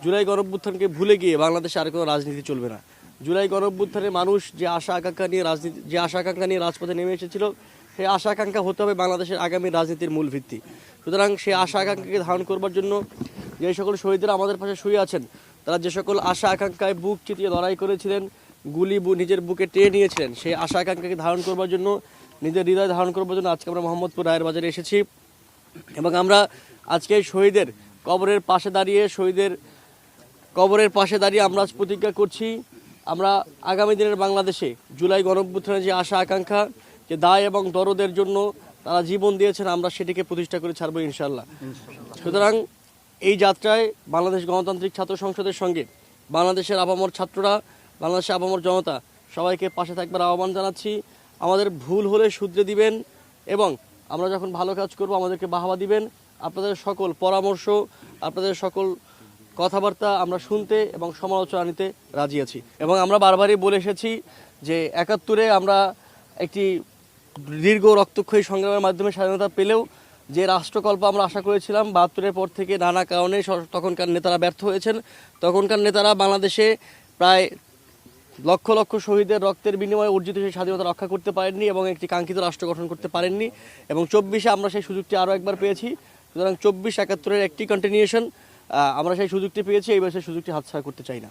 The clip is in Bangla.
জুলাই গণঅভ্যুত্থানকে ভুলে গিয়ে বাংলাদেশে আর কোনো রাজনীতি চলবে না। জুলাই গণঅভ্যুত্থানে মানুষ যে আশা আকাঙ্ক্ষা নিয়ে রাজপথে নেমে এসেছিল, সেই আশা আকাঙ্ক্ষা হতে হবে বাংলাদেশের আগামী রাজনীতির মূল ভিত্তি। সুতরাং সেই আশা আকাঙ্ক্ষাকে ধারণ করবার জন্য যে সকল শহীদরা আমাদের পাশে শুয়ে আছেন, তারা যে সকল আশা আকাঙ্ক্ষায় বুক চিতিয়ে লড়াই করেছিলেন, নিজের বুকে টেনে নিয়েছিলেন, সেই আশা আকাঙ্ক্ষাকে ধারণ করবার জন্য, নিজের হৃদয় ধারণ করবার জন্য আজকে আমরা মোহাম্মদপুর রায়ের বাজারে এসেছি। এবং আমরা আজকে শহীদের কবরের পাশে দাঁড়িয়ে আমরা আজ প্রতিজ্ঞা করছি, আমরা আগামী দিনের বাংলাদেশে জুলাই গণঅভ্যুত্থানের যে আশা আকাঙ্ক্ষা, যে দায় এবং দরদের জন্য তারা জীবন দিয়েছেন, আমরা সেটিকে প্রতিষ্ঠা করে ছাড়বো ইনশাল্লাহ। সুতরাং এই যাত্রায় বাংলাদেশ গণতান্ত্রিক ছাত্র সংসদের সঙ্গে বাংলাদেশের আপামর ছাত্ররা, বাংলাদেশের আপামর জনতা সবাইকে পাশে থাকবার আহ্বান জানাচ্ছি। আমাদের ভুল হলে শুধরে দিবেন এবং আমরা যখন ভালো কাজ করব আমাদেরকে বাহবা দিবেন। আপনাদের সকল পরামর্শ, আপনাদের সকল কথাবার্তা আমরা শুনতে এবং সমালোচনা নিতে রাজি আছি। এবং আমরা বারবারই বলে এসেছি যে ৭১-এ আমরা একটি দীর্ঘ রক্তক্ষয়ী সংগ্রামের মাধ্যমে স্বাধীনতা পেলেও যে রাষ্ট্রকল্প আমরা আশা করেছিলাম, ৭২-এর পর থেকে নানা কারণে তখনকার নেতারা ব্যর্থ হয়েছেন। তখনকার নেতারা বাংলাদেশে প্রায় লক্ষ লক্ষ শহীদের রক্তের বিনিময়ে অর্জিত সেই স্বাধীনতা রক্ষা করতে পারেননি এবং একটি কাঙ্ক্ষিত রাষ্ট্র গঠন করতে পারেননি। এবং ২৪-এ আমরা সেই সুযোগটি আরও একবার পেয়েছি। সুতরাং ২৪-৭১-এর একটি কন্টিনিউশন, আমরা সেই সুযোগটি পেয়েছি, এইবার সেই সুযোগটি হাতছাড়া করতে চাই না।